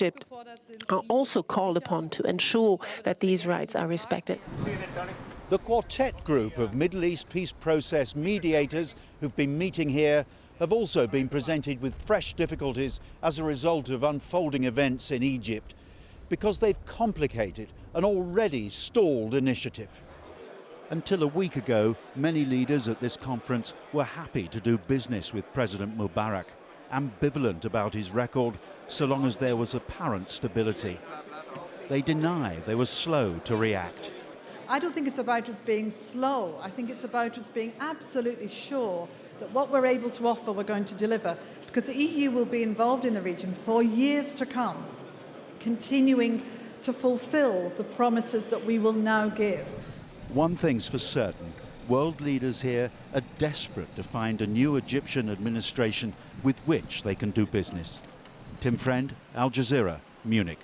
Egypt are also called upon to ensure that these rights are respected. The Quartet group of Middle East peace process mediators who've been meeting here have also been presented with fresh difficulties as a result of unfolding events in Egypt, because they've complicated an already stalled initiative. Until a week ago, many leaders at this conference were happy to do business with President Mubarak, ambivalent about his record so long as there was apparent stability. They deny they were slow to react. I don't think it's about us being slow. I think it's about us being absolutely sure that what we're able to offer we're going to deliver, because the EU will be involved in the region for years to come, continuing to fulfill the promises that we will now give. One thing's for certain, world leaders here are desperate to find a new Egyptian administration with which they can do business. Tim Friend, Al Jazeera, Munich.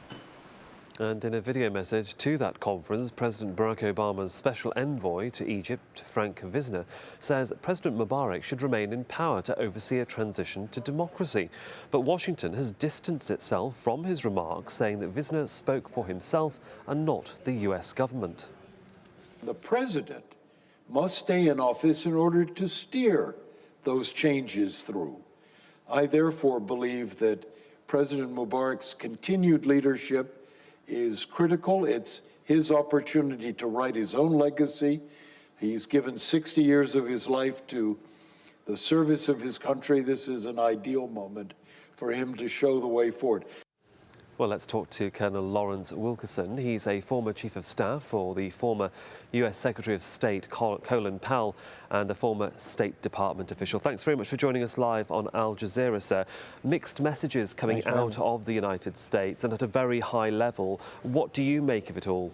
And in a video message to that conference, President Barack Obama's special envoy to Egypt, Frank Wisner, says President Mubarak should remain in power to oversee a transition to democracy. But Washington has distanced itself from his remarks, saying that Wisner spoke for himself and not the US government. The president must stay in office in order to steer those changes through. I therefore believe that President Mubarak's continued leadership is critical. It's his opportunity to write his own legacy. He's given 60 years of his life to the service of his country. This is an ideal moment for him to show the way forward. Well, let's talk to Colonel Lawrence Wilkerson. He's a former Chief of Staff for the former US Secretary of State, Colin Powell, and a former State Department official. Thanks very much for joining us live on Al Jazeera, sir. Mixed messages coming out of the United States and at a very high level. What do you make of it all?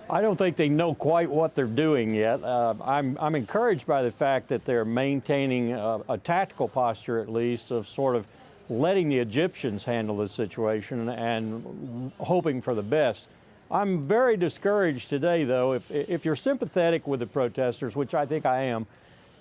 I don't think they know quite what they're doing yet. I'm encouraged by the fact that they're maintaining a tactical posture, at least, of sort of letting the Egyptians handle the situation and hoping for the best. I'm very discouraged today, though. If you're sympathetic with the protesters, which I think I am,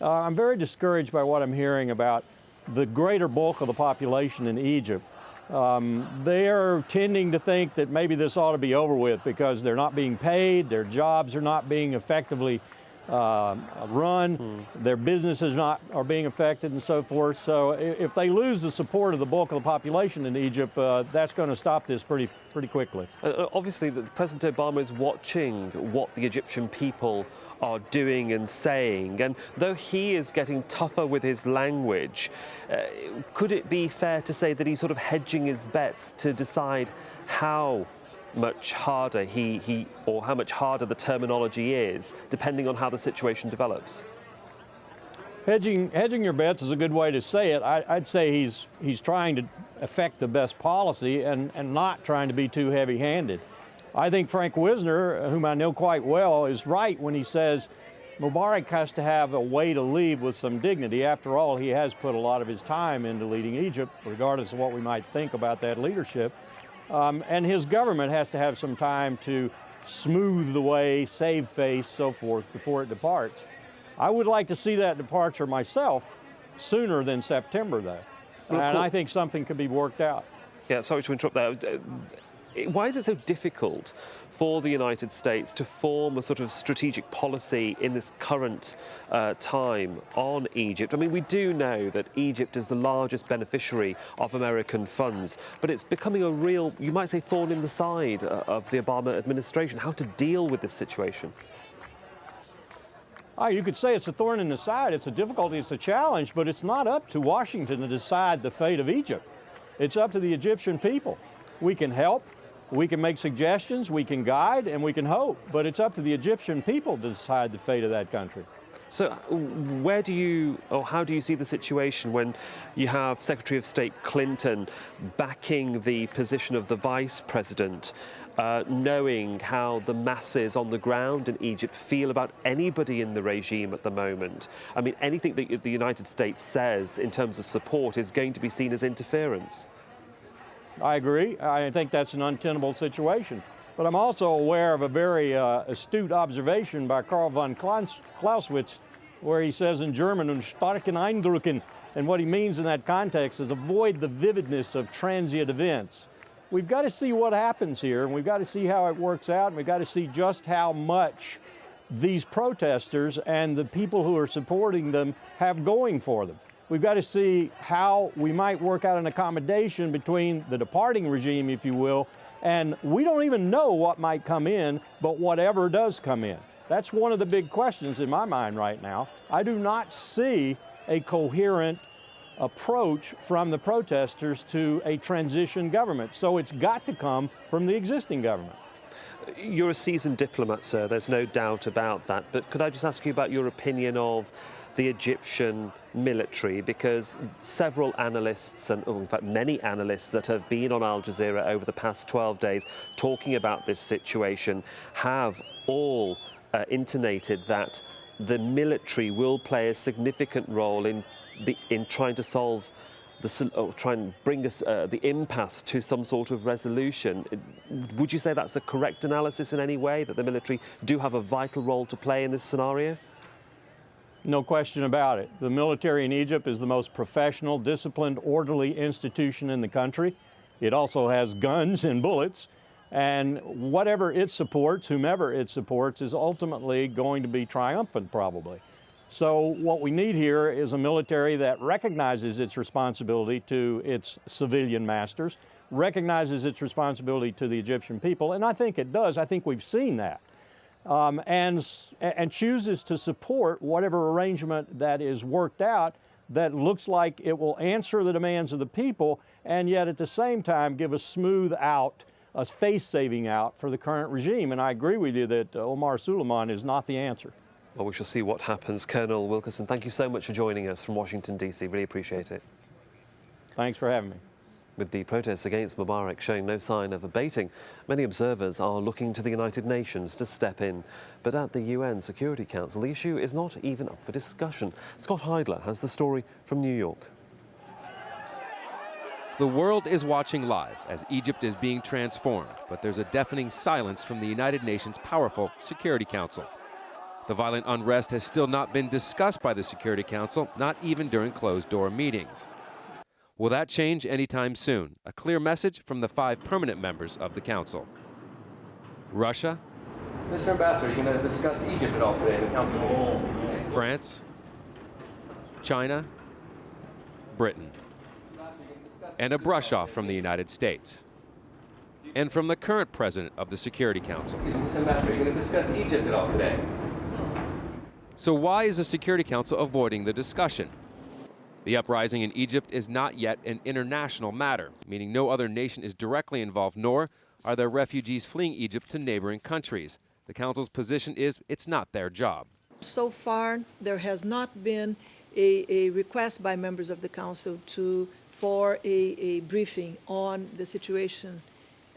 I'm very discouraged by what I'm hearing about the greater bulk of the population in Egypt. They are tending to think that maybe this ought to be over with because they're not being paid, their jobs are not being effectively run, their businesses are being affected and so forth. So if they lose the support of the bulk of the population in Egypt, that's going to stop this pretty quickly. Obviously, President Obama is watching what the Egyptian people are doing and saying, and though he is getting tougher with his language, could it be fair to say that he's sort of hedging his bets to decide how much harder or how much harder the terminology is, depending on how the situation develops? Hedging your bets is a good way to say it. I'd say he's trying to affect the best policy and not trying to be too heavy-handed. I think Frank Wisner, whom I know quite well, is right when he says Mubarak has to have a way to leave with some dignity. After all, he has put a lot of his time into leading Egypt, regardless of what we might think about that leadership. And his government has to have some time to smooth the way, save face, so forth, before it departs. I would like to see that departure myself sooner than September, though. And I think something could be worked out. Yeah, sorry to interrupt there. Why is it so difficult for the United States to form a sort of strategic policy in this current time on Egypt? I mean, we do know that Egypt is the largest beneficiary of American funds, but it's becoming a real, you might say, thorn in the side of the Obama administration. How to deal with this situation? You could say it's a thorn in the side. It's a difficulty, it's a challenge, but it's not up to Washington to decide the fate of Egypt. It's up to the Egyptian people. We can help. We can make suggestions, we can guide, and we can hope, but it's up to the Egyptian people to decide the fate of that country. So where do you, or how do you see the situation when you have Secretary of State Clinton backing the position of the Vice President, knowing how the masses on the ground in Egypt feel about anybody in the regime at the moment? I mean, anything that the United States says in terms of support is going to be seen as interference. I agree. I think that's an untenable situation. But I'm also aware of a very astute observation by Karl von Clausewitz, where he says in German, "Und starken Eindrücken," And what he means in that context is avoid the vividness of transient events. We've got to see what happens here, and we've got to see how it works out, and we've got to see just how much these protesters and the people who are supporting them have going for them. We've got to see how we might work out an accommodation between the departing regime, if you will, and we don't even know what might come in, but whatever does come in. That's one of the big questions in my mind right now. I do not see a coherent approach from the protesters to a transition government, so it's got to come from the existing government. You're a seasoned diplomat, sir, there's no doubt about that, but could I just ask you about your opinion of the Egyptian military, because several analysts, and in fact many analysts that have been on Al Jazeera over the past 12 days talking about this situation have all intonated that the military will play a significant role in trying to solve try and bring us the impasse to some sort of resolution. Would you say that's a correct analysis in any way, that the military do have a vital role to play in this scenario? No question about it. The military in Egypt is the most professional, disciplined, orderly institution in the country. It also has guns and bullets, and whatever it supports, whomever it supports, is ultimately going to be triumphant, probably. So what we need here is a military that recognizes its responsibility to its civilian masters, recognizes its responsibility to the Egyptian people, and I think it does. I think we've seen that. And chooses to support whatever arrangement that is worked out that looks like it will answer the demands of the people and yet at the same time give a smooth out, a face-saving out for the current regime. And I agree with you that Omar Suleiman is not the answer. Well, we shall see what happens. Colonel Wilkerson, thank you so much for joining us from Washington, D.C. Really appreciate it. Thanks for having me. With the protests against Mubarak showing no sign of abating, many observers are looking to the United Nations to step in. But at the UN Security Council, the issue is not even up for discussion. Scott Heidler has the story from New York. The world is watching live as Egypt is being transformed, but there's a deafening silence from the United Nations' powerful Security Council. The violent unrest has still not been discussed by the Security Council, not even during closed-door meetings. Will that change anytime soon? A clear message from the 5 permanent members of the Council. Russia. Mr. Ambassador, are you going to discuss Egypt at all today in the Council meeting? France. China. Britain. And a brush-off from the United States. And from the current president of the Security Council. Excuse me, Mr. Ambassador, are you going to discuss Egypt at all today? So why is the Security Council avoiding the discussion? The uprising in Egypt is not yet an international matter, meaning no other nation is directly involved, nor are there refugees fleeing Egypt to neighboring countries. The Council's position is it's not their job. So far, there has not been a request by members of the Council for a briefing on the situation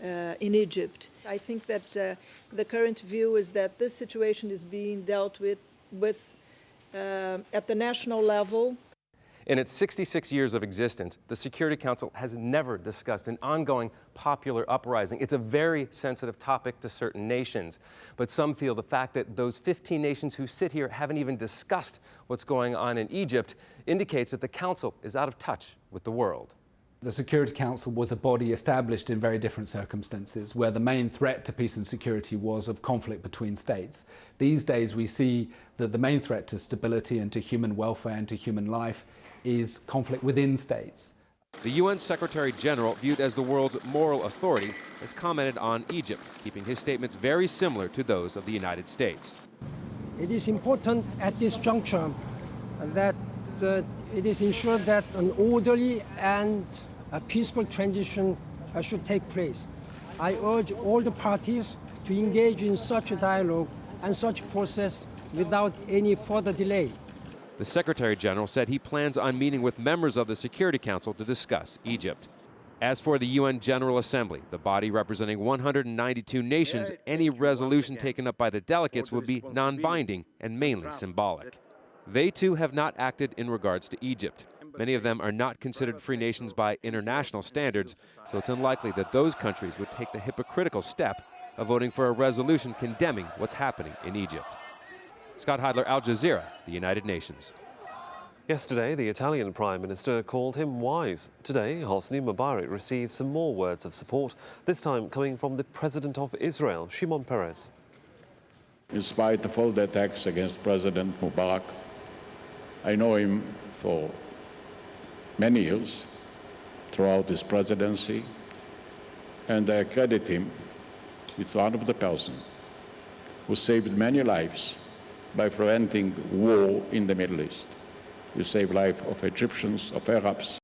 in Egypt. I think that the current view is that this situation is being dealt with at the national level. In its 66 years of existence, the Security Council has never discussed an ongoing popular uprising. It's a very sensitive topic to certain nations. But some feel the fact that those 15 nations who sit here haven't even discussed what's going on in Egypt indicates that the Council is out of touch with the world. The Security Council was a body established in very different circumstances, where the main threat to peace and security was of conflict between states. These days we see that the main threat to stability and to human welfare and to human life is conflict within states. The UN Secretary General, viewed as the world's moral authority, has commented on Egypt, keeping his statements very similar to those of the United States. It is important at this juncture that it is ensured that an orderly and a peaceful transition should take place. I urge all the parties to engage in such a dialogue and such process without any further delay. The Secretary General said he plans on meeting with members of the Security Council to discuss Egypt. As for the UN General Assembly, the body representing 192 nations, any resolution taken up by the delegates would be non-binding and mainly symbolic. They too have not acted in regards to Egypt. Many of them are not considered free nations by international standards, so it's unlikely that those countries would take the hypocritical step of voting for a resolution condemning what's happening in Egypt. Scott Heidler, Al Jazeera, the United Nations. Yesterday, the Italian Prime Minister called him wise. Today, Hosni Mubarak received some more words of support, this time coming from the President of Israel, Shimon Peres. In spite of all the attacks against President Mubarak, I know him for many years throughout his presidency, and I credit him with one of the persons who saved many lives by preventing war in the Middle East. You save life of Egyptians, of Arabs,